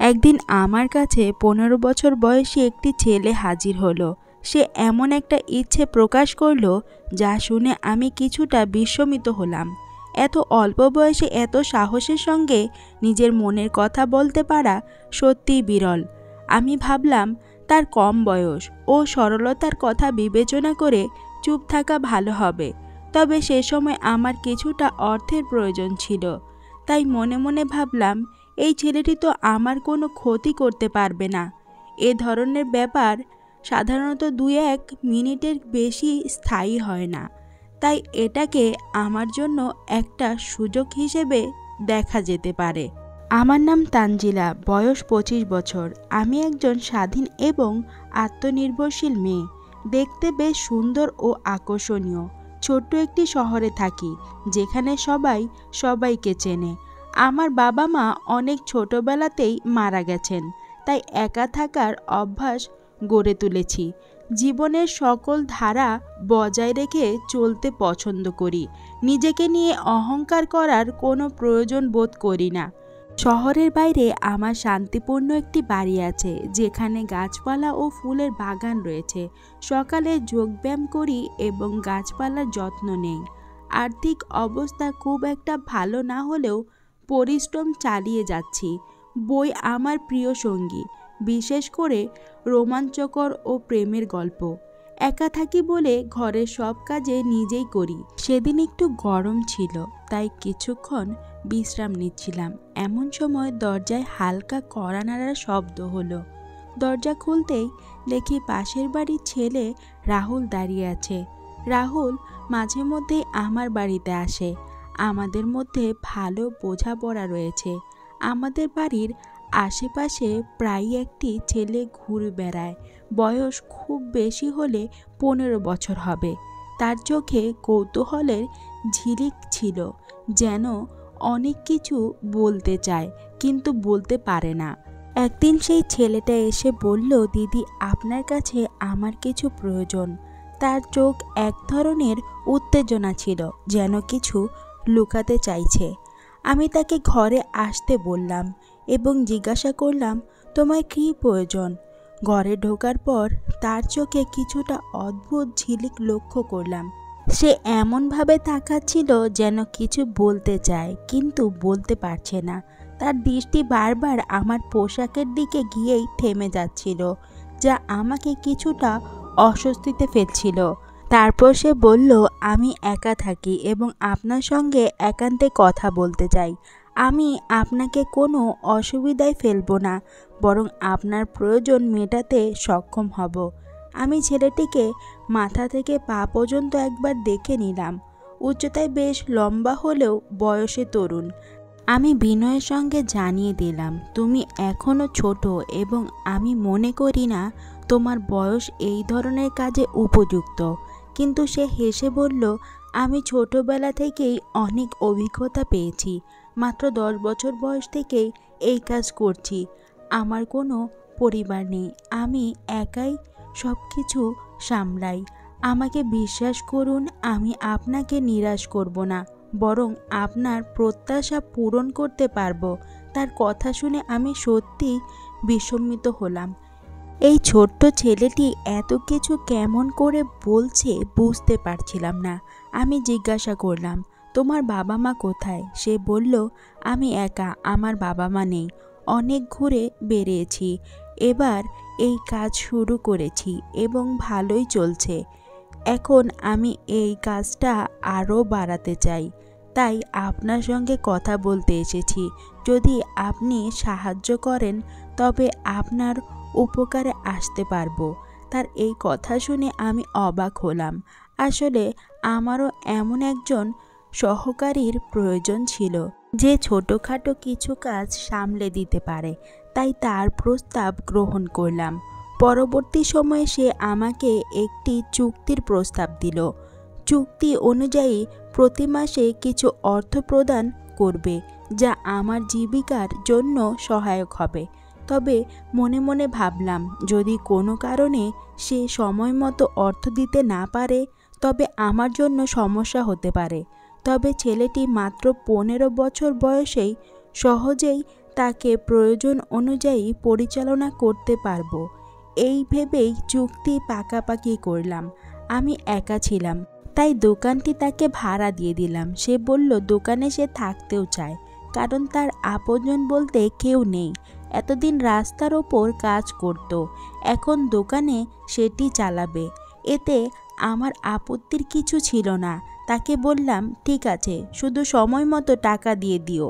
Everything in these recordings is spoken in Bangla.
একদিন আমার কাছে 15 বছর বয়সী একটি ছেলে হাজির হলো। সে এমন একটা ইচ্ছে প্রকাশ করলো যা শুনে আমি কিছুটা বিস্মিত হলাম। এত অল্প বয়সে এত সাহসের সঙ্গে নিজের মনের কথা বলতে পারা সত্যিই বিরল। আমি ভাবলাম তার কম বয়স ও সরলতার কথা বিবেচনা করে চুপ থাকা ভালো হবে। তবে সে সময় আমার কিছুটা অর্থের প্রয়োজন ছিল। তাই মনে মনে ভাবলাম, এই ছেলেটি তো আমার কোনো ক্ষতি করতে পারবে না। এ ধরনের ব্যাপার সাধারণত 2-1 মিনিটের বেশি স্থায়ী হয় না। তাই এটাকে আমার জন্য একটা সুযোগ হিসেবে দেখা যেতে পারে। আমার নাম তানজিলা, বয়স 25 বছর। আমি একজন স্বাধীন এবং আত্মনির্ভরশীল মেয়ে। দেখতে বেশ সুন্দর ও আকর্ষণীয়। ছোট্ট একটি শহরে থাকি, যেখানে সবাই সবাইকে চেনে। আমার বাবা মা অনেক ছোটবেলাতেই মারা গেছেন, তাই একা থাকার অভ্যাস গড়ে তুলেছি। জীবনের সকল ধারা বজায় রেখে চলতে পছন্দ করি। নিজেকে নিয়ে অহংকার করার কোনো প্রয়োজন বোধ করি না। শহরের বাইরে আমার শান্তিপূর্ণ একটি বাড়ি আছে, যেখানে গাছপালা ও ফুলের বাগান রয়েছে। সকালে যোগব্যায়াম করি এবং গাছপালার যত্ন নেই। আর্থিক অবস্থা খুব একটা ভালো না হলেও পরিশ্রম চালিয়ে যাচ্ছি। বই আমার প্রিয় সঙ্গী, বিশেষ করে রোমাঞ্চকর ও প্রেমের গল্প। একা থাকি বলে ঘরের সব কাজে নিজেই করি। সেদিন একটু গরম ছিল, তাই কিছুক্ষণ বিশ্রাম নিচ্ছিলাম। এমন সময় দরজায় হালকা কড়া নাড়ার শব্দ হলো। দরজা খুলতেই দেখি পাশের বাড়ির ছেলে রাহুল দাঁড়িয়ে আছে। রাহুল মাঝে মধ্যেই আমার বাড়িতে আসে। আমাদের মধ্যে ভালো বোঝাপড়া রয়েছে। আমাদের বাড়ির আশেপাশে প্রায়ই একটি ছেলে ঘুরে বেড়ায়। বয়স খুব বেশি হলে 15 বছর হবে। তার চোখে কৌতূহলের ঝিলিক ছিল, যেন অনেক কিছু বলতে চায় কিন্তু বলতে পারে না। একদিন সেই ছেলেটা এসে বলল, দিদি, আপনার কাছে আমার কিছু প্রয়োজন। তার চোখ এক ধরনের উত্তেজনা ছিল, যেন কিছু লুকাতে চাইছে। আমি তাকে ঘরে আসতে বললাম এবং জিজ্ঞাসা করলাম, তোমার কী প্রয়োজন? ঘরে ঢোকার পর তার চোখে কিছুটা অদ্ভুত ঝিলিক লক্ষ্য করলাম। সে এমনভাবে তাকাচ্ছিল যেন কিছু বলতে চায় কিন্তু বলতে পারছে না। তার দৃষ্টি বারবার আমার পোশাকের দিকে গিয়েই থেমে যাচ্ছিল, যা আমাকে কিছুটা অস্বস্তিতে ফেলছিল। তারপর সে বলল, আমি একা থাকি এবং আপনার সঙ্গে একান্তে কথা বলতে চাই। আমি আপনাকে কোনো অসুবিধায় ফেলব না, বরং আপনার প্রয়োজন মেটাতে সক্ষম হব। আমি ছেলেটিকে মাথা থেকে পা পর্যন্ত একবার দেখে নিলাম। উচ্চতায় বেশ লম্বা হলেও বয়সে তরুণ। আমি বিনয়ের সঙ্গে জানিয়ে দিলাম, তুমি এখনও ছোট এবং আমি মনে করি না তোমার বয়স এই ধরনের কাজে উপযুক্ত। কিন্তু সে হেসে বলল, আমি ছোটবেলা থেকেই অনেক অভিজ্ঞতা পেয়েছি। মাত্র 10 বছর বয়স থেকেই এই কাজ করছি। আমার কোনো পরিবার নেই, আমি একাই সব কিছু সামলাই। আমাকে বিশ্বাস করুন, আমি আপনাকে নিরাশ করব না, বরং আপনার প্রত্যাশা পূরণ করতে পারবো। তার কথা শুনে আমি সত্যি বিস্মিত হলাম। এই ছোট্ট ছেলেটি এত কিছু কেমন করে বলছে বুঝতে পারছিলাম না। আমি জিজ্ঞাসা করলাম, তোমার বাবা মা কোথায়? সে বলল, আমি একা, আমার বাবা মা নেই। অনেক ঘুরে বেরিয়েছি, এবার এই কাজ শুরু করেছি এবং ভালোই চলছে। এখন আমি এই কাজটা আরও বাড়াতে চাই, তাই আপনার সঙ্গে কথা বলতে এসেছি। যদি আপনি সাহায্য করেন তবে আপনার উপকারে আসতে পারবো। তার এই কথা শুনে আমি অবাক হলাম। আসলে আমারও এমন একজন সহকারীর প্রয়োজন ছিল, যে ছোটোখাটো কিছু কাজ সামলে দিতে পারে। তাই তার প্রস্তাব গ্রহণ করলাম। পরবর্তী সময়ে সে আমাকে একটি চুক্তির প্রস্তাব দিল। চুক্তি অনুযায়ী প্রতি মাসে কিছু অর্থ প্রদান করবে, যা আমার জীবিকার জন্য সহায়ক হবে। তবে মনে মনে ভাবলাম, যদি কোনো কারণে সে সময় মতো অর্থ দিতে না পারে তবে আমার জন্য সমস্যা হতে পারে। তবে ছেলেটি মাত্র 15 বছর বয়সেই সহজেই তাকে প্রয়োজন অনুযায়ী পরিচালনা করতে পারবো। এই ভেবেই চুক্তি পাকাপাকি করলাম। আমি একা ছিলাম, তাই দোকানটি তাকে ভাড়া দিয়ে দিলাম। সে বলল দোকানে সে থাকতেও চায়, কারণ তার আপনজন বলতে কেউ নেই। এতদিন রাস্তার ওপর কাজ করত, এখন দোকানে সেটি চালাবে। এতে আমার আপত্তির কিছু ছিল না। তাকে বললাম ঠিক আছে, শুধু সময় মতো টাকা দিয়ে দিও।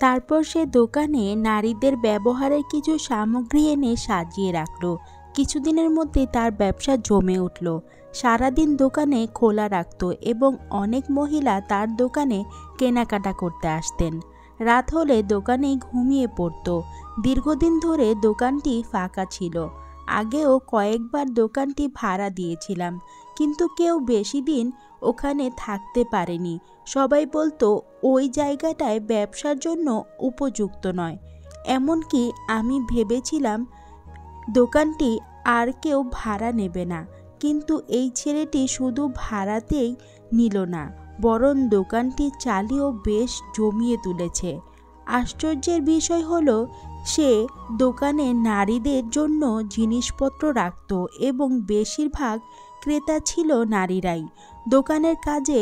তারপর সে দোকানে নারীদের ব্যবহারের কিছু সামগ্রী এনে সাজিয়ে রাখলো। কিছুদিনের মধ্যে তার ব্যবসা জমে উঠল। সারাদিন দোকানে খোলা রাখত এবং অনেক মহিলা তার দোকানে কেনাকাটা করতে আসতেন। রাত হলে দোকানেই ঘুমিয়ে পড়ত। দীর্ঘদিন ধরে দোকানটি ফাঁকা ছিল। আগেও কয়েকবার দোকানটি ভাড়া দিয়েছিলাম, কিন্তু কেউ বেশি দিন ওখানে থাকতে পারেনি। সবাই বলতো ওই জায়গাটায় ব্যবসার জন্য উপযুক্ত নয়। এমনকি আমি ভেবেছিলাম দোকানটি আর কেউ ভাড়া নেবে না, কিন্তু এই ছেলেটি শুধু ভাড়াতেই নিল না, বরং দোকানটি চালিয়েও বেশ জমিয়ে তুলেছে। আশ্চর্যের বিষয় হলো সে দোকানে নারীদের জন্য জিনিসপত্র রাখত এবং বেশিরভাগ ক্রেতা ছিল নারীরাই। দোকানের কাজে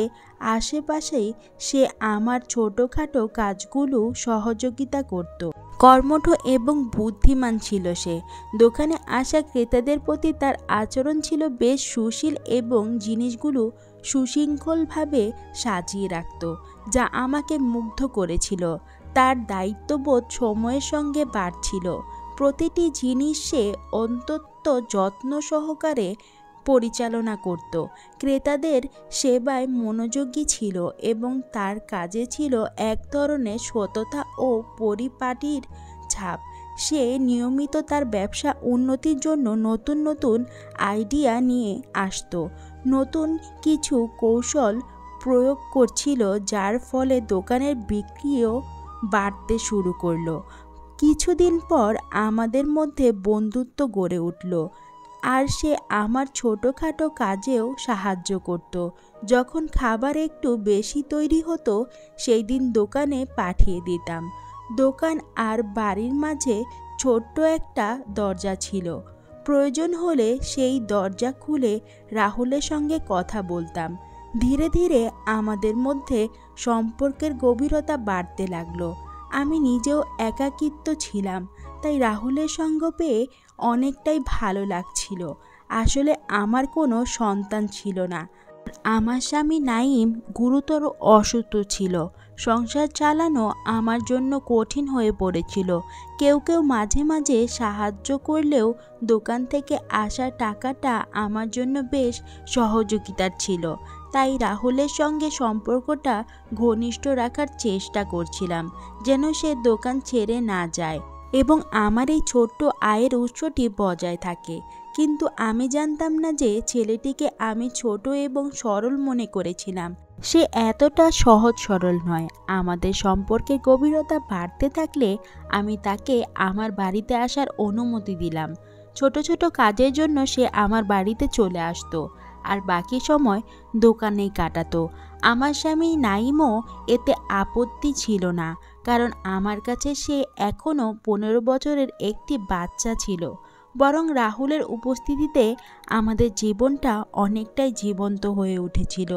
আশেপাশেই সে আমার ছোটোখাটো কাজগুলো সহযোগিতা করত। কর্মঠ এবং বুদ্ধিমান ছিল সে। দোকানে আসা ক্রেতাদের প্রতি তার আচরণ ছিল বেশ সুশীল এবং জিনিসগুলো সুশৃঙ্খলভাবে সাজিয়ে রাখত, যা আমাকে মুগ্ধ করেছিল। তার দায়িত্ববোধ সময়ের সঙ্গে বাড়ছিল। প্রতিটি জিনিস সে অত্যন্ত যত্ন সহকারে পরিচালনা করত। ক্রেতাদের সেবায় মনোযোগী ছিল এবং তার কাজে ছিল এক ধরনের সততা ও পরিপাটির ছাপ। সে নিয়মিত তার ব্যবসা উন্নতির জন্য নতুন নতুন আইডিয়া নিয়ে আসতো, নতুন কিছু কৌশল প্রয়োগ করছিল, যার ফলে দোকানের বিক্রিও বাড়তে শুরু করলো। কিছুদিন পর আমাদের মধ্যে বন্ধুত্ব গড়ে উঠল, আর সে আমার ছোটোখাটো কাজেও সাহায্য করত। যখন খাবার একটু বেশি তৈরি হতো, সেই দিন দোকানে পাঠিয়ে দিতাম। দোকান আর বাড়ির মাঝে ছোট্ট একটা দরজা ছিল। প্রয়োজন হলে সেই দরজা খুলে রাহুলের সঙ্গে কথা বলতাম। ধীরে ধীরে আমাদের মধ্যে সম্পর্কের গভীরতা বাড়তে লাগলো। আমি নিজেও একাকিত্ব ছিলাম, তাই রাহুলের সঙ্গ পেয়ে অনেকটাই ভালো লাগছিল। আসলে আমার কোনো সন্তান ছিল না। আমার স্বামী নাইম গুরুতর অসুস্থ ছিল। সংসার চালানো আমার জন্য কঠিন হয়ে পড়েছিল। কেউ কেউ মাঝে মাঝে সাহায্য করলেও দোকান থেকে আসা টাকাটা আমার জন্য বেশ সহযোগিতার ছিল। তাই রাহুলের সঙ্গে সম্পর্কটা ঘনিষ্ঠ রাখার চেষ্টা করছিলাম, যেন সে দোকান ছেড়ে না যায় এবং আমার এই ছোট্ট আয়ের উৎসটি বজায় থাকে। কিন্তু আমি জানতাম না যে ছেলেটিকে আমি ছোট এবং সরল মনে করেছিলাম, সে এতটা সহজ সরল নয়। আমাদের সম্পর্কের গভীরতা বাড়তে থাকলে আমি তাকে আমার বাড়িতে আসার অনুমতি দিলাম। ছোট ছোট কাজের জন্য সে আমার বাড়িতে চলে আসতো, আর বাকি সময় দোকানেই কাটাতো। আমার স্বামী নাইমও এতে আপত্তি ছিল না, কারণ আমার কাছে সে এখনও 15 বছরের একটি বাচ্চা ছিল। বরং রাহুলের উপস্থিতিতে আমাদের জীবনটা অনেকটাই জীবন্ত হয়ে উঠেছিল।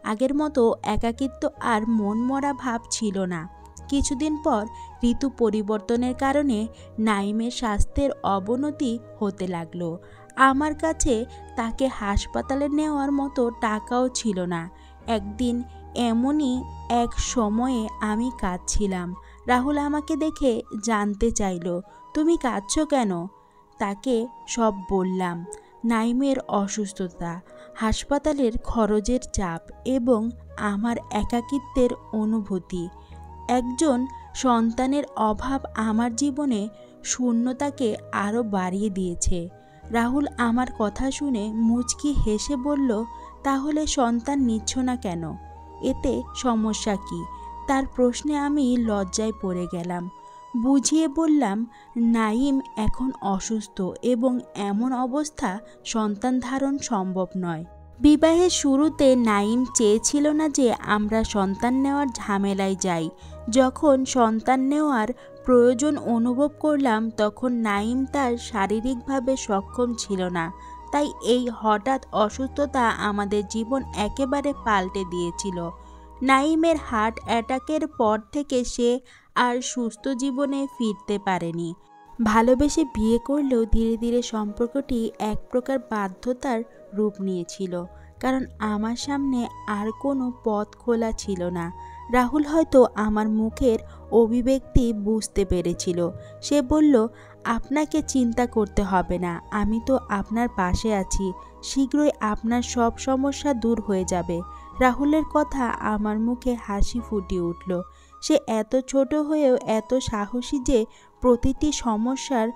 আগের মতো একাকিত্ব আর মনমরা ভাব ছিল না। কিছুদিন পর ঋতু পরিবর্তনের কারণে নাইমের স্বাস্থ্যের অবনতি হতে লাগলো। আমার কাছে তাকে হাসপাতালে নেওয়ার মতো টাকাও ছিল না। একদিন এমনই এক সময়ে আমি কাঁদছিলাম। রাহুল আমাকে দেখে জানতে চাইল, তুমি কাঁদছো কেন? তাকে সব বললাম। নাইমের অসুস্থতা, হাসপাতালের খরচের চাপ এবং আমার একাকিত্বের অনুভূতি। একজন সন্তানের অভাব আমার জীবনে শূন্যতাকে আরও বাড়িয়ে দিয়েছে। রাহুল আমার কথা শুনে মুচকি হেসে বলল, তাহলে সন্তান নিচ্ছ না কেন? এতে সমস্যা কি? তার প্রশ্নে আমি লজ্জায় পড়ে গেলাম। বুঝিয়ে বললাম, নাইম এখন অসুস্থ এবং এমন অবস্থা সন্তান ধারণ সম্ভব নয়। বিবাহের শুরুতে নাইম চেয়েছিল না যে আমরা সন্তান নেওয়ার ঝামেলায় যাই। যখন সন্তান নেওয়ার প্রয়োজন অনুভব করলাম তখন নাইম তার শারীরিকভাবে সক্ষম ছিল না। তাই এই হঠাৎ অসুস্থতা আমাদের জীবন একেবারে পাল্টে দিয়েছিল। নাইমের হার্ট অ্যাটাকের পর থেকে সে আর সুস্থ জীবনে ফিরতে পারেনি। ভালোবেসে বিয়ে করলেও ধীরে ধীরে সম্পর্কটি এক প্রকার বাধ্যতার রূপ নিয়েছিল, কারণ আমার সামনে আর কোনো পথ খোলা ছিল না। রাহুল হয়তো আমার মুখের অভিব্যক্তি বুঝতে পেরেছিল। সে বলল, আপনাকে চিন্তা করতে হবে না, আমি তো আপনার পাশে আছি, শীঘ্রই আপনার সব সমস্যা দূর হয়ে যাবে। রাহুলের কথা আমার মুখে হাসি ফুটিয়ে উঠল। সে এত ছোট হয়েও এত সাহসী যে প্রতিটি সমস্যার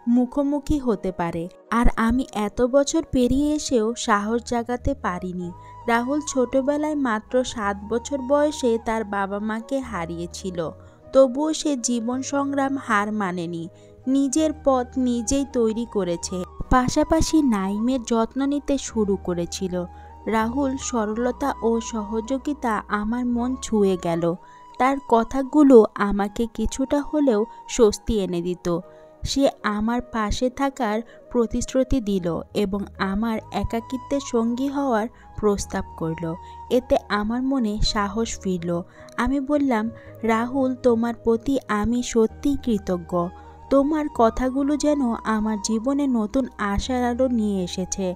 মুখোমুখি হতে পারে, আর আমি এত বছর পেরিয়ে এসেও সাহস জাগাতে পারিনি। রাহুল ছোটবেলায় মাত্র 7 বছর বয়সে তার বাবা মাকে হারিয়েছিল, তবুও সে জীবন সংগ্রাম হার মানেনি, নিজের পথ নিজেই তৈরি করেছে। পাশাপাশি নাইমের যত্ন নিতে শুরু করেছিল। রাহুল সরলতা ও সহযোগিতা আমার মন ছুঁয়ে গেল। তার কথাগুলো আমাকে কিছুটা হলেও স্বস্তি এনে দিত। সে আমার পাশে থাকার প্রতিশ্রুতি দিল এবং আমার একাকিত্বের সঙ্গী হওয়ার প্রস্তাব করল। এতে আমার মনে সাহস ফিরল। আমি বললাম, রাহুল, তোমার প্রতি আমি সত্যিই কৃতজ্ঞ। তোমার কথাগুলো যেন আমার জীবনে নতুন আশার আলো নিয়ে এসেছে।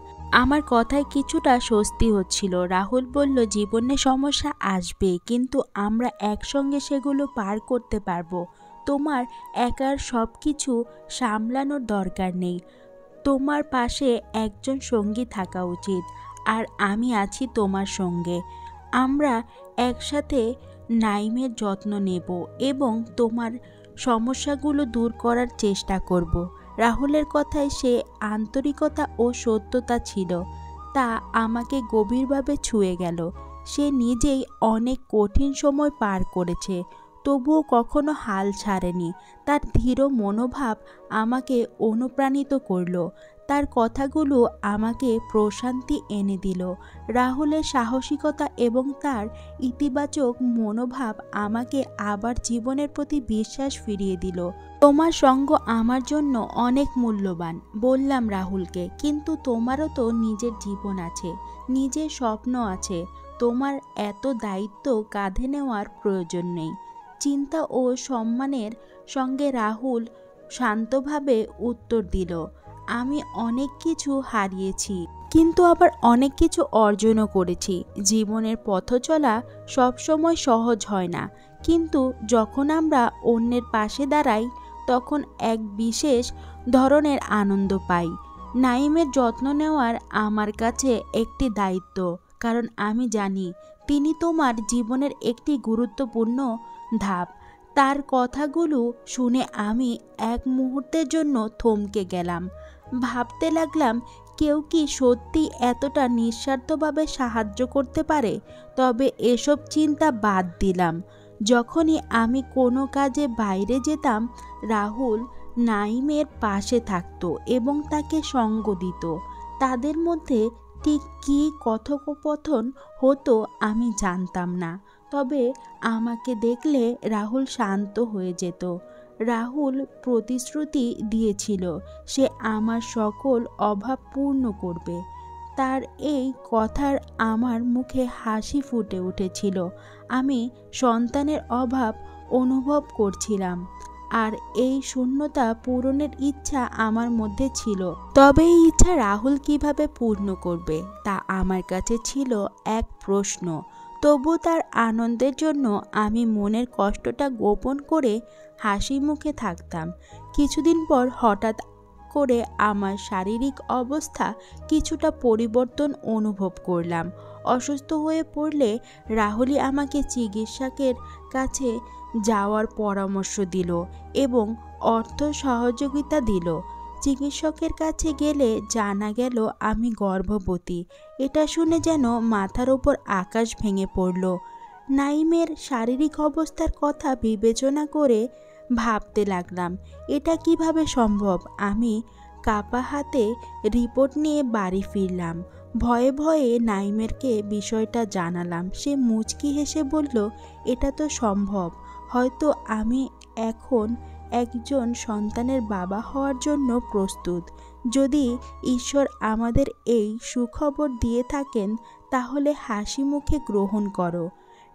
আমার কথায় কিছুটা স্বস্তি হচ্ছিল। রাহুল বলল, জীবনে সমস্যা আসবে, কিন্তু আমরা একসঙ্গে সেগুলো পার করতে পারবো। তোমার একার সব কিছু সামলানোর দরকার নেই। তোমার পাশে একজন সঙ্গী থাকা উচিত, আর আমি আছি তোমার সঙ্গে। আমরা একসাথে নাইমের যত্ন নেব এবং তোমার সমস্যাগুলো দূর করার চেষ্টা করব। রাহুলের কথায় সে আন্তরিকতা ও সত্যতা ছিল, তা আমাকে গভীরভাবে ছুঁয়ে গেল। সে নিজেই অনেক কঠিন সময় পার করেছে, তবুও কখনো হাল ছাড়েনি। তার দৃঢ় মনোভাব আমাকে অনুপ্রাণিত করল। তার কথাগুলো আমাকে প্রশান্তি এনে দিল। রাহুলের সাহসিকতা এবং তার ইতিবাচক মনোভাব আমাকে আবার জীবনের প্রতি বিশ্বাস ফিরিয়ে দিল। তোমার সঙ্গ আমার জন্য অনেক মূল্যবান, বললাম রাহুলকে, কিন্তু তোমারও তো নিজের জীবন আছে, নিজের স্বপ্ন আছে। তোমার এত দায়িত্ব কাঁধে নেওয়ার প্রয়োজন নেই। চিন্তা ও সম্মানের সঙ্গে রাহুল শান্তভাবে উত্তর দিল, আমি অনেক কিছু হারিয়েছি, কিন্তু আবার অনেক কিছু অর্জনও করেছি। জীবনের পথ চলা সবসময় সহজ হয় না, কিন্তু যখন আমরা অন্যের পাশে দাঁড়াই তখন এক বিশেষ ধরনের আনন্দ পাই। নাইমের যত্ন নেওয়ার আমার কাছে একটি দায়িত্ব, কারণ আমি জানি তিনি তোমার জীবনের একটি গুরুত্বপূর্ণ ধাপ। তার কথাগুলো শুনে আমি এক মুহূর্তের জন্য থমকে গেলাম। ভাবতে লাগলাম, কেউ কি সত্যি এতটা নিঃস্বার্থভাবে সাহায্য করতে পারে? তবে এসব চিন্তা বাদ দিলাম। যখনই আমি কোনো কাজে বাইরে যেতাম, রাহুল নাইমের পাশে থাকতো এবং তাকে সঙ্গ দিত। তাদের মধ্যে ঠিক কী কথোপকথন হতো আমি জানতাম না, তবে আমাকে দেখলে রাহুল শান্ত হয়ে যেত। রাহুল প্রতিশ্রুতি দিয়েছিল সে আমার সকল অভাব পূর্ণ করবে। তার এই কথার আমার মুখে হাসি ফুটে উঠেছিল। আমি সন্তানের অভাব অনুভব করছিলাম, আর এই শূন্যতা পূরণের ইচ্ছা আমার মধ্যে ছিল। তবে এই ইচ্ছা রাহুল কিভাবে পূর্ণ করবে তা আমার কাছে ছিল এক প্রশ্ন। তবু তার আনন্দের জন্য আমি মনের কষ্টটা গোপন করে হাসি মুখে থাকতাম। কিছুদিন পর হঠাৎ করে আমার শারীরিক অবস্থা কিছুটা পরিবর্তন অনুভব করলাম। অসুস্থ হয়ে পড়লে রাহুলই আমাকে চিকিৎসকের কাছে যাওয়ার পরামর্শ দিল এবং অর্থ সহযোগিতা দিল। চিকিৎসকের কাছে গেলে জানা গেল আমি গর্ভবতী। এটা শুনে যেন মাথার ওপর আকাশ ভেঙে পড়ল। নাইমের শারীরিক অবস্থার কথা বিবেচনা করে ভাবতে লাগলাম, এটা কিভাবে সম্ভব। আমি কাপা হাতে রিপোর্ট নিয়ে বাড়ি ফিরলাম। ভয়ে ভয়ে নাইমেরকে বিষয়টা জানালাম। সে মুচকি হেসে বলল, এটা তো সম্ভব, হয়তো আমি এখন একজন সন্তানের বাবা হওয়ার জন্য প্রস্তুত। যদি ঈশ্বর আমাদের এই সুখবর দিয়ে থাকেন তাহলে হাসি মুখে গ্রহণ করো।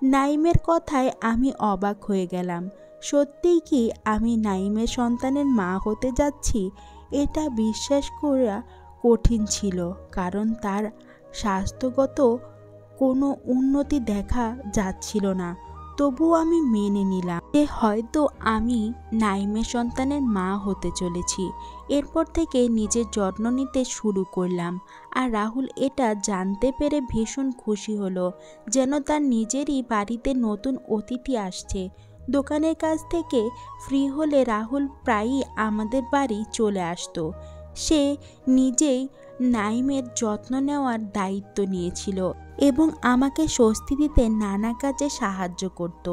নাইমের কথায় আমি অবাক হয়ে গেলাম। সত্যিই কি আমি নাইমের সন্তানের মা হতে যাচ্ছি? এটা বিশ্বাস করা কঠিন ছিল, কারণ তার স্বাস্থ্যগত কোনো উন্নতি দেখা যাচ্ছিল না। তবুও আমি মেনে নিলাম যে হয়তো আমি নাইমের সন্তানের মা হতে চলেছি। এরপর থেকে নিজের যত্ন নিতে শুরু করলাম। আর রাহুল এটা জানতে পেরে ভীষণ খুশি হলো, যেন তার নিজেরই বাড়িতে নতুন অতিথি আসছে। দোকানের কাছ থেকে ফ্রি হলে রাহুল প্রায়ই আমাদের বাড়ি চলে আসতো। সে নিজেই নাইমের যত্ন নেওয়ার দায়িত্ব নিয়েছিল এবং আমাকে স্বস্তি দিতে নানা কাজে সাহায্য করত।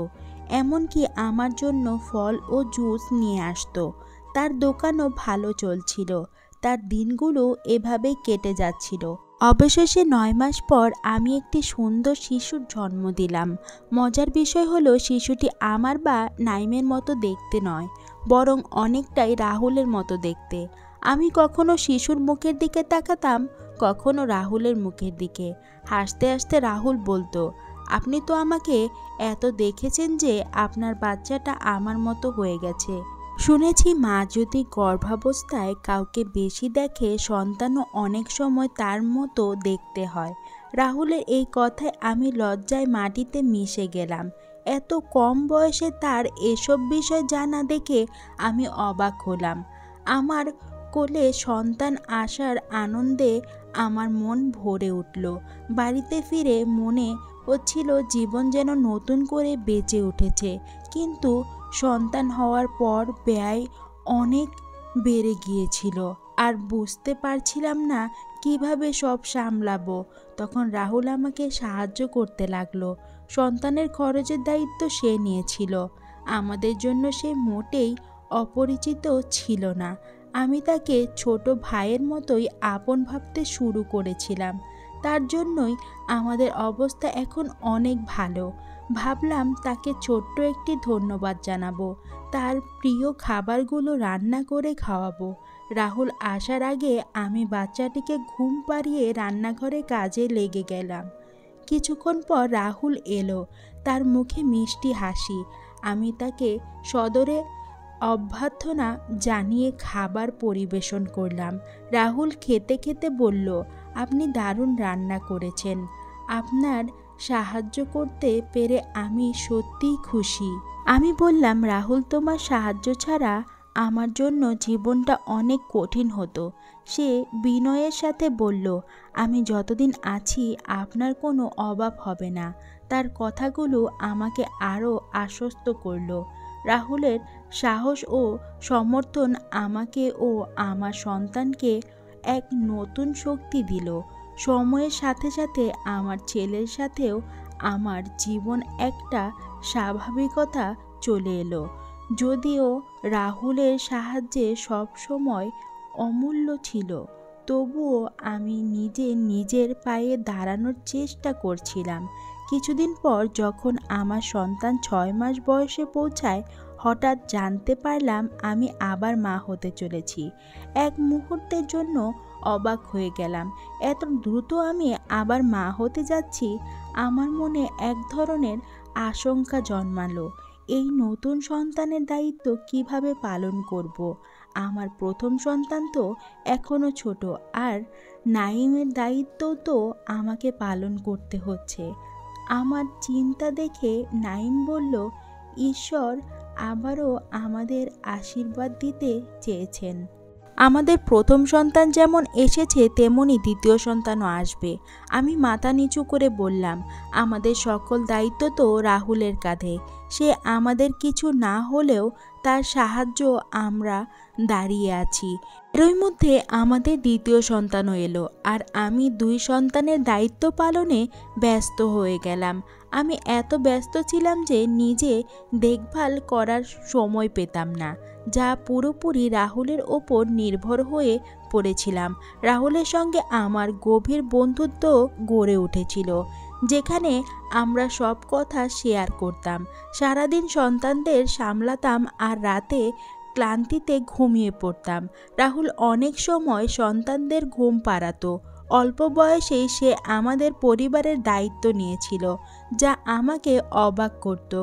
এমনকি আমার জন্য ফল ও জুস নিয়ে আসতো। তার দোকানও ভালো চলছিল। তার দিনগুলো এভাবেই কেটে যাচ্ছিল। অবশেষে 9 মাস পর আমি একটি সুন্দর শিশুর জন্ম দিলাম। মজার বিষয় হলো শিশুটি আমার বা নাইমের মতো দেখতে নয়, বরং অনেকটাই রাহুলের মতো দেখতে। আমি কখনো শিশুর মুখের দিকে তাকাতাম, কখনো রাহুলের মুখের দিকে। হাসতে হাসতে রাহুল বলতো, আপনি তো আমাকে এত দেখেছেন যে আপনার বাচ্চাটা আমার মতো হয়ে গেছে। শুনেছি মা যদি গর্ভাবস্থায় কাউকে বেশি দেখে সন্তানও অনেক সময় তার মতো দেখতে হয়। রাহুলের এই কথায় আমি লজ্জায় মাটিতে মিশে গেলাম। এত কম বয়সে তার এসব বিষয় জানা দেখে আমি অবাক হলাম। আমার কোলে সন্তান আসার আনন্দে আমার মন ভরে উঠল। বাড়িতে ফিরে মনে হচ্ছিল জীবন যেন নতুন করে বেঁচে উঠেছে। কিন্তু সন্তান হওয়ার পর ব্যয় অনেক বেড়ে গিয়েছিল, আর বুঝতে পারছিলাম না কিভাবে সব সামলাবো। তখন রাহুল আমাকে সাহায্য করতে লাগলো। সন্তানের খরচের দায়িত্ব সে নিয়েছিল। আমাদের জন্য সে মোটেই অপরিচিত ছিল না। আমি তাকে ছোট ভাইয়ের মতোই আপন ভাবতে শুরু করেছিলাম। তার জন্যই আমাদের অবস্থা এখন অনেক ভালো। ভাবলাম তাকে ছোট্ট একটি ধন্যবাদ জানাবো, তার প্রিয় খাবারগুলো রান্না করে খাওয়াবো। রাহুল আসার আগে আমি বাচ্চাটিকে ঘুম পাড়িয়ে রান্নাঘরে কাজে লেগে গেলাম। কিছুক্ষণ পর রাহুল এলো, তার মুখে মিষ্টি হাসি। আমি তাকে সদরে অভ্যর্থনা জানিয়ে খাবার পরিবেশন করলাম। রাহুল খেতে খেতে বলল, আপনি দারুণ রান্না করেছেন। আপনার সাহায্য করতে পেরে আমি সত্যিই খুশি। আমি বললাম, রাহুল, তোমার সাহায্য ছাড়া আমার জন্য জীবনটা অনেক কঠিন হতো। সে বিনয়ের সাথে বলল, আমি যতদিন আছি আপনার কোনো অভাব হবে না। তার কথাগুলো আমাকে আরও আশ্বস্ত করল। রাহুলের সাহস ও সমর্থন আমাকে ও আমার সন্তানকে এক নতুন শক্তি দিল। সময়ের সাথে সাথে আমার ছেলের সাথেও আমার জীবন একটা স্বাভাবিকতা চলে এলো। যদিও রাহুলের সাহায্যে সবসময় অমূল্য ছিল, তবুও আমি নিজের পায়ে দাঁড়ানোর চেষ্টা করছিলাম। কিছুদিন পর যখন আমার সন্তান 6 মাস বয়সে পৌঁছায়, হঠাৎ জানতে পারলাম আমি আবার মা হতে চলেছি। এক মুহূর্তের জন্য অবাক হয়ে গেলাম। এত দ্রুত আমি আবার মা হতে যাচ্ছি। আমার মনে এক ধরনের আশঙ্কা জন্মালো। এই নতুন সন্তানের দায়িত্ব কিভাবে পালন করব? আমার প্রথম সন্তান তো এখনো ছোট, আর নাইমের দায়িত্বও তো আমাকে পালন করতে হচ্ছে। আমার চিন্তা দেখে নাইম বলল, ঈশ্বর আবারও আমাদের আশীর্বাদ দিতে চেয়েছেন। আমাদের প্রথম সন্তান যেমন এসেছে তেমনি দ্বিতীয় সন্তানও আসবে। আমি মাথা নিচু করে বললাম, আমাদের সকল দায়িত্ব তো রাহুলের কাঁধে। সে আমাদের কিছু না হলেও তার সাহায্য আমরা দাঁড়িয়ে আছি। এরই মধ্যে আমাদের দ্বিতীয় সন্তানও এলো, আর আমি 2 সন্তানের দায়িত্ব পালনে ব্যস্ত হয়ে গেলাম। আমি এত ব্যস্ত ছিলাম যে নিজে দেখভাল করার সময় পেতাম না, যা পুরোপুরি রাহুলের ওপর নির্ভর হয়ে পড়েছিলাম। রাহুলের সঙ্গে আমার গভীর বন্ধুত্ব গড়ে উঠেছিল, যেখানে আমরা সব কথা শেয়ার করতাম। সারাদিন সন্তানদের সামলাতাম আর রাতে ক্লান্তিতে ঘুমিয়ে পড়তাম। রাহুল অনেক সময় সন্তানদের ঘুম পাড়াতো। অল্প বয়সেই সে আমাদের পরিবারের দায়িত্ব নিয়েছিল, যা আমাকে অবাক করত।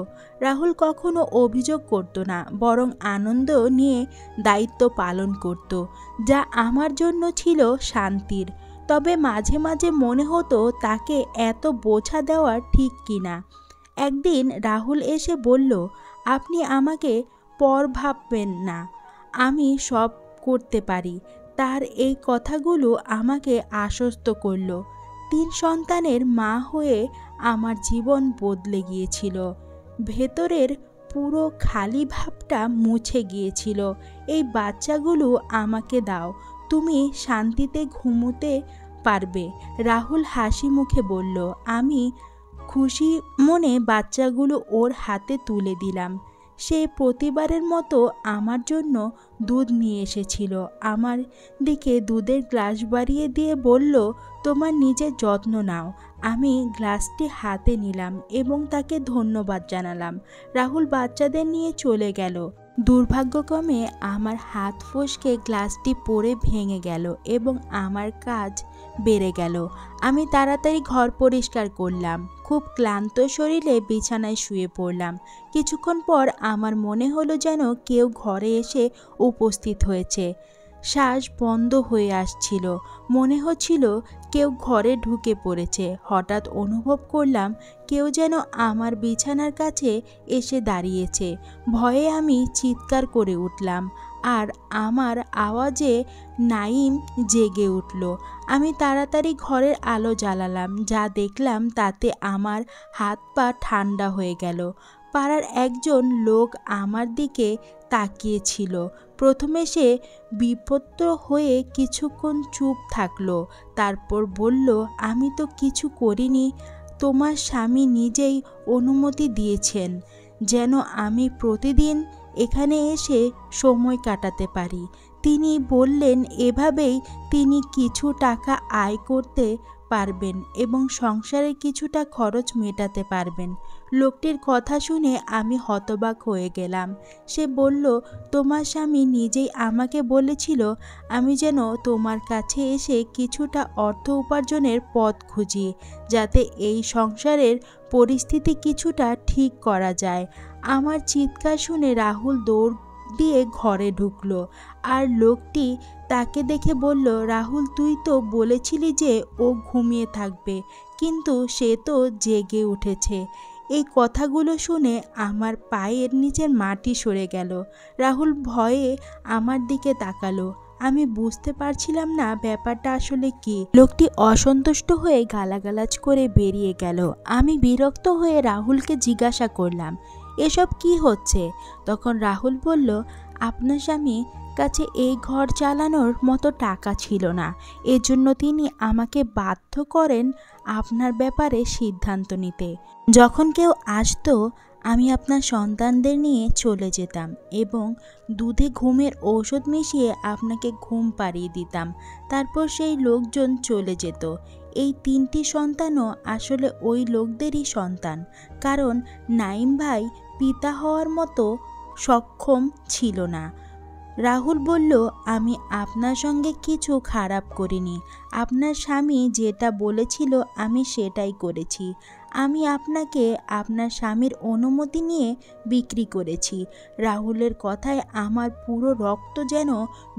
রাহুল কখনো অভিযোগ করত না, বরং আনন্দ নিয়ে দায়িত্ব পালন করত, যা আমার জন্য ছিল শান্তির। তবে মাঝে মাঝে মনে হতো তাকে এত বোঝা দেওয়া ঠিক কিনা। একদিন রাহুল এসে বলল, আপনি আমাকে পর ভাববেন না, আমি সব করতে পারি। তার এই কথাগুলো আমাকে আশ্বস্ত করল। 3 সন্তানের মা হয়ে আমার জীবন বদলে গিয়েছিল। ভেতরের পুরো খালি ভাবটা মুছে গিয়েছিল। এই বাচ্চাগুলো আমাকে দাও, তুমি শান্তিতে ঘুমোতে পারবে। রাহুল হাসি মুখে বলল। আমি খুশি মনে বাচ্চাগুলো ওর হাতে তুলে দিলাম। সে প্রতিবারের মতো আমার জন্য দুধ নিয়ে এসেছিল। আমার দিকে দুধের গ্লাস বাড়িয়ে দিয়ে বলল, তোমার নিজের যত্ন নাও। আমি গ্লাসটি হাতে নিলাম এবং তাকে ধন্যবাদ জানালাম। রাহুল বাচ্চাদের নিয়ে চলে গেল। দুর্ভাগ্যক্রমে আমার হাত ফসকে গ্লাসটি পড়ে ভেঙে গেল এবং আমার কাজ বেড়ে গেল। আমি তাড়াতাড়ি ঘর পরিষ্কার করলাম। খুব ক্লান্ত শরীরে বিছানায় শুয়ে পড়লাম। কিছুক্ষণ পর আমার মনে হলো যেন কেউ ঘরে এসে উপস্থিত হয়েছে। শ্বাস বন্ধ হয়ে আসছিল, মনে হচ্ছিল কেউ ঘরে ঢুকে পড়েছে। হঠাৎ অনুভব করলাম কেউ যেন আমার বিছানার কাছে এসে দাঁড়িয়েছে। ভয়ে আমি চিৎকার করে উঠলাম, আর আমার আওয়াজে নাইম জেগে উঠল। আমি তাড়াতাড়ি ঘরের আলো জ্বালালাম। যা দেখলাম তাতে আমার হাত পা ঠান্ডা হয়ে গেল। পাড়ার একজন লোক আমার দিকে তাকিয়েছিল। প্রথমে সে বিপত্ত হয়ে কিছুক্ষণ চুপ থাকলো, তারপর বলল, আমি তো কিছু করিনি। তোমার স্বামী নিজেই অনুমতি দিয়েছেন যেন আমি প্রতিদিন এখানে এসে সময় কাটাতে পারি। তিনি বললেন এভাবেই তিনি কিছু টাকা আয় করতে পারবেন এবং সংসারের কিছুটা খরচ মেটাতে পারবেন। লোকটির কথা শুনে আমি হতবাক হয়ে গেলাম। সে বলল, তোমার স্বামী নিজেই আমাকে বলেছিল আমি যেন তোমার কাছে এসে কিছুটা অর্থ উপার্জনের পথ খুঁজি, যাতে এই সংসারের পরিস্থিতি কিছুটা ঠিক করা যায়। আমার চিৎকার শুনে রাহুল দৌড় দিয়ে ঘরে ঢুকলো, আর লোকটি তাকে দেখে বলল, রাহুল, তুই তো বলেছিলি যে ও ঘুমিয়ে থাকবে, কিন্তু সে তো জেগে উঠেছে। এই কথাগুলো শুনে আমার পায়ের নিচের মাটি সরে গেল। রাহুল ভয়ে আমার দিকে তাকালো। আমি বুঝতে পারছিলাম না ব্যাপারটা আসলে কি। লোকটি অসন্তুষ্ট হয়ে গালাগালাজ করে বেরিয়ে গেল। আমি বিরক্ত হয়ে রাহুলকে জিজ্ঞাসা করলাম, এসব কি হচ্ছে? তখন রাহুল বলল, আপনার স্বামী কাছে এই ঘর চালানোর মতো টাকা ছিল না, এজন্য তিনি আমাকে বাধ্য করেন আপনার ব্যাপারে সিদ্ধান্ত নিতে। যখন কেউ আসতো আমি আপনার সন্তানদের নিয়ে চলে যেতাম এবং দুধে ঘুমের ঔষধ মিশিয়ে আপনাকে ঘুম পাড়িয়ে দিতাম। তারপর সেই লোকজন চলে যেত। এই 3টি সন্তানও আসলে ওই লোকদেরই সন্তান, কারণ নাইম ভাই পিতা হওয়ার মতো সক্ষম ছিল না। রাহুল বলল, আমি আপনার সঙ্গে কিছু খারাপ করিনি। আপনার স্বামী যেটা বলেছিল আমি সেটাই করেছি। আমি আপনাকে আপনার স্বামীর অনুমতি নিয়ে বিক্রি করেছি। রাহুলের কথায় আমার পুরো রক্ত যেন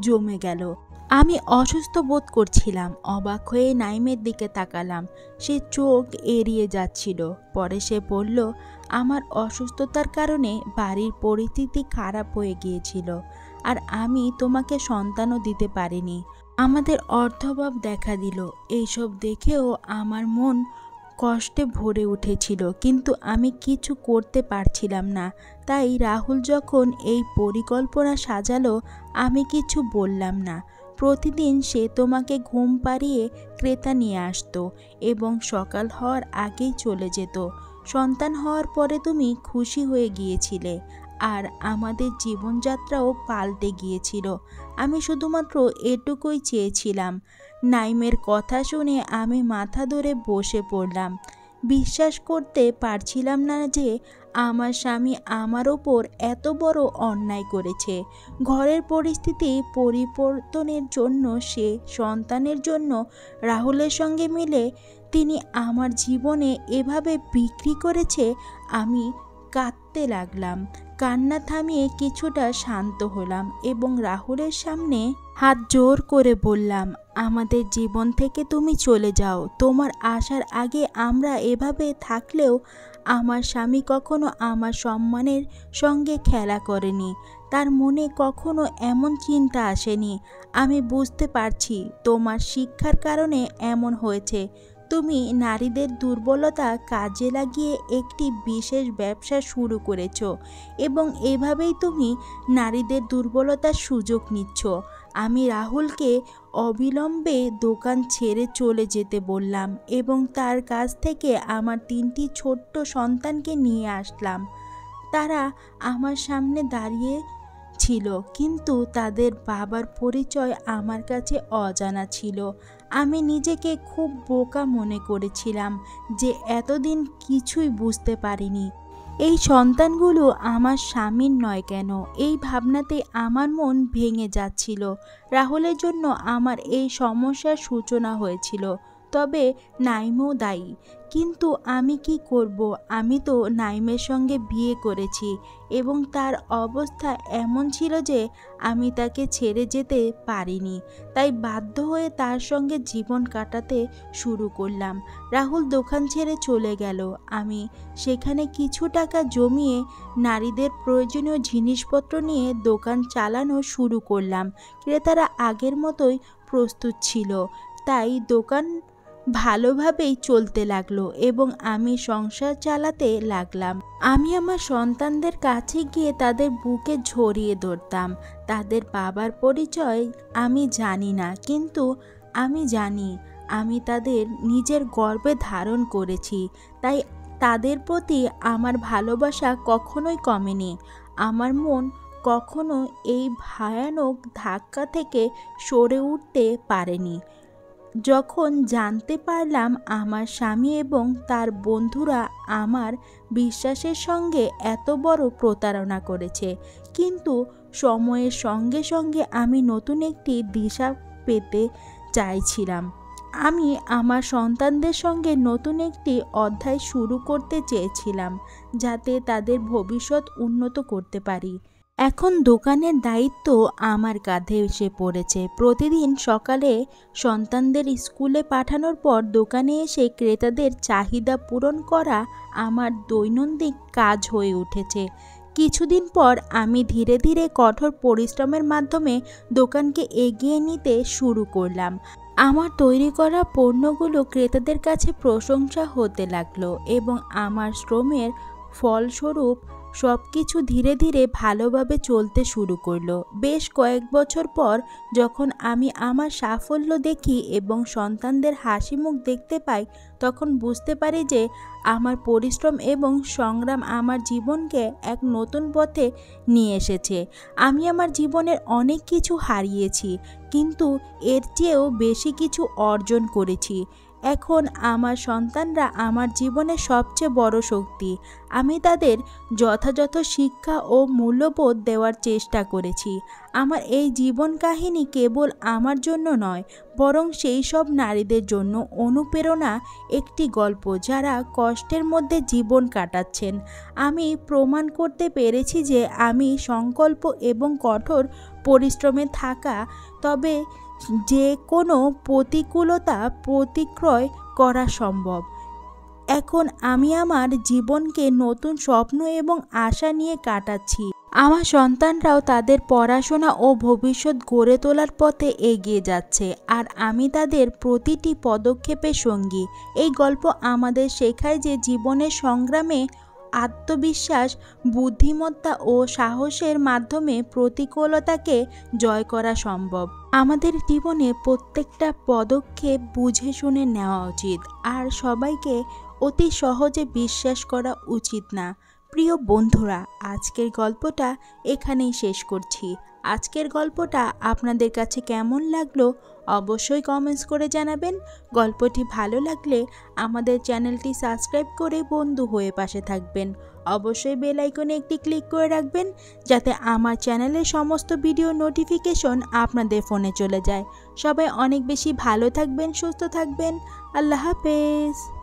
জমে গেল। আমি অসুস্থ বোধ করছিলাম। অবাক হয়ে নাইমের দিকে তাকালাম। সে চোখ এড়িয়ে যাচ্ছিল। পরে সে বলল, আমার অসুস্থতার কারণে বাড়ির পরিস্থিতি খারাপ হয়ে গিয়েছিল, আর আমি তোমাকে সন্তানও দিতে পারিনি। আমাদের অর্থাভাব দেখা দিল। এইসব দেখেও আমার মন কষ্টে ভরে উঠেছিল, কিন্তু আমি কিছু করতে পারছিলাম না। তাই রাহুল যখন এই পরিকল্পনা সাজালো আমি কিছু বললাম না। প্রতিদিন সে তোমাকে ঘুম পাড়িয়ে ক্রেতা নিয়ে আসতো এবং সকাল হওয়ার আগেই চলে যেত। সন্তান হওয়ার পরে তুমি খুশি হয়ে গিয়েছিলে, আর আমাদের জীবনযাত্রাও পাল্টে গিয়েছিল। আমি শুধুমাত্র এটুকুই চেয়েছিলাম। নাইমের কথা শুনে আমি মাথা ধরে বসে পড়লাম। বিশ্বাস করতে পারছিলাম না যে আমার স্বামী আমার ওপর এত বড় অন্যায় করেছে। ঘরের পরিস্থিতি পরিবর্তনের জন্য সে সন্তানের জন্য রাহুলের সঙ্গে মিলে তিনি আমার জীবনে এভাবে বিক্রি করেছে। আমি কাঁদতে লাগলাম। কান্না থামিয়ে কিছুটা শান্ত হলাম এবং রাহুলের সামনে হাত জোর করে বললাম, আমাদের জীবন থেকে তুমি চলে যাও। তোমার আসার আগে আমরা এভাবে থাকলেও আমার স্বামী কখনো আমার সম্মানের সঙ্গে খেলা করেনি। তার মনে কখনো এমন চিন্তা আসেনি। আমি বুঝতে পারছি তোমার শিক্ষার কারণে এমন হয়েছে। তুমি নারীদের দুর্বলতা কাজে লাগিয়ে একটি বিশেষ ব্যবসা শুরু করেছ এবং এভাবেই তুমি নারীদের দুর্বলতার সুযোগ নিচ্ছ। আমি রাহুলকে অবিলম্বে দোকান ছেড়ে চলে যেতে বললাম এবং তার কাছ থেকে আমার 3টি ছোট্ট সন্তানকে নিয়ে আসলাম। তারা আমার সামনে দাঁড়িয়ে ছিল, কিন্তু তাদের বাবার পরিচয় আমার কাছে অজানা ছিল। আমি নিজেকে খুব বোকা মনে করেছিলাম যে এতদিন কিছুই বুঝতে পারিনি। এই সন্তানগুলো আমার স্বামীর নয় কেন, এই ভাবনাতে আমার মন ভেঙে যাচ্ছিল। রাহুলের জন্য আমার এই সমস্যার সূচনা হয়েছিল, তবে নাইমও দায়ী। কিন্তু আমি কি করব? আমি তো নাইমের সঙ্গে বিয়ে করেছি এবং তার অবস্থা এমন ছিল যে আমি তাকে ছেড়ে যেতে পারিনি। তাই বাধ্য হয়ে তার সঙ্গে জীবন কাটাতে শুরু করলাম। রাহুল দোকান ছেড়ে চলে গেল। আমি সেখানে কিছু টাকা জমিয়ে নারীদের প্রয়োজনীয় জিনিসপত্র নিয়ে দোকান চালানো শুরু করলাম। ক্রেতারা আগের মতোই প্রস্তুত ছিল, তাই দোকান ভালোভাবেই চলতে লাগলো এবং আমি সংসার চালাতে লাগলাম। আমি আমার সন্তানদের কাছে গিয়ে তাদের বুকে জড়িয়ে ধরতাম। তাদের বাবার পরিচয় আমি জানি না, কিন্তু আমি জানি আমি তাদের নিজের গর্ভে ধারণ করেছি। তাই তাদের প্রতি আমার ভালোবাসা কখনোই কমেনি। আমার মন কখনো এই ভয়ানক ধাক্কা থেকে সরে উঠতে পারেনি। যখন জানতে পারলাম আমার স্বামী এবং তার বন্ধুরা আমার বিশ্বাসের সঙ্গে এত বড় প্রতারণা করেছে, কিন্তু সময়ের সঙ্গে সঙ্গে আমি নতুন একটি দিশা পেতে চাইছিলাম। আমি আমার সন্তানদের সঙ্গে নতুন একটি অধ্যায় শুরু করতে চেয়েছিলাম, যাতে তাদের ভবিষ্যৎ উন্নত করতে পারি। এখন দোকানের দায়িত্ব আমার কাঁধে এসে পড়েছে। প্রতিদিন সকালে সন্তানদের স্কুলে পাঠানোর পর দোকানে এসে ক্রেতাদের চাহিদা পূরণ করা আমার দৈনন্দিন কাজ হয়ে উঠেছে। কিছুদিন পর আমি ধীরে ধীরে কঠোর পরিশ্রমের মাধ্যমে দোকানকে এগিয়ে নিতে শুরু করলাম। আমার তৈরি করা পণ্যগুলো ক্রেতাদের কাছে প্রশংসা হতে লাগলো এবং আমার শ্রমের ফলস্বরূপ সব কিছু ধীরে ধীরে ভালোভাবে চলতে শুরু করলো। বেশ কয়েক বছর পর যখন আমি আমার সাফল্য দেখি এবং সন্তানদের হাসি মুখ দেখতে পাই, তখন বুঝতে পারি যে আমার পরিশ্রম এবং সংগ্রাম আমার জীবনকে এক নতুন পথে নিয়ে এসেছে। আমি আমার জীবনের অনেক কিছু হারিয়েছি, কিন্তু এর চেয়েও বেশি কিছু অর্জন করেছি। এখন আমার সন্তানরা আমার জীবনের সবচেয়ে বড় শক্তি। আমি তাদের যথাযথ শিক্ষা ও মূল্যবোধ দেওয়ার চেষ্টা করেছি। আমার এই জীবন কাহিনী কেবল আমার জন্য নয়, বরং সেই সব নারীদের জন্য অনুপ্রেরণা একটি গল্প যারা কষ্টের মধ্যে জীবন কাটাচ্ছেন। আমি প্রমাণ করতে পেরেছি যে আমি সংকল্প এবং কঠোর পরিশ্রমে থাকা তবে যে কোনো প্রতিকূলতা প্রতিক্রয় করা সম্ভব। এখন আমি আমার জীবনকে নতুন স্বপ্ন এবং আশা নিয়ে কাটাচ্ছি। আমার সন্তানরাও তাদের পড়াশোনা ও ভবিষ্যৎ গড়ে তোলার পথে এগিয়ে যাচ্ছে, আর আমি তাদের প্রতিটি পদক্ষেপের সঙ্গী। এই গল্প আমাদের শেখায় যে জীবনের সংগ্রামে আত্মবিশ্বাস, বুদ্ধিমত্তা ও সাহসের মাধ্যমে প্রতিকূলতাকে জয় করা সম্ভব। আমাদের জীবনে প্রত্যেকটা পদক্ষেপ বুঝে শুনে নেওয়া উচিত, আর সবাইকে অতি সহজে বিশ্বাস করা উচিত না। প্রিয় বন্ধুরা, আজকের গল্পটা এখানেই শেষ করছি। আজকের গল্পটা আপনাদের কাছে কেমন লাগলো অবশ্যই কমেন্টস করে জানাবেন। গল্পটি ভালো লাগলে আমাদের চ্যানেলটি সাবস্ক্রাইব করে বন্ধু হয়ে পাশে থাকবেন। অবশ্যই বেল আইকনে একটি ক্লিক করে রাখবেন যাতে আমার চ্যানেলের সমস্ত ভিডিও নোটিফিকেশন আপনাদের ফোনে চলে যায়। সবাই অনেক বেশি ভালো থাকবেন, সুস্থ থাকবেন। আল্লাহ হাফেজ।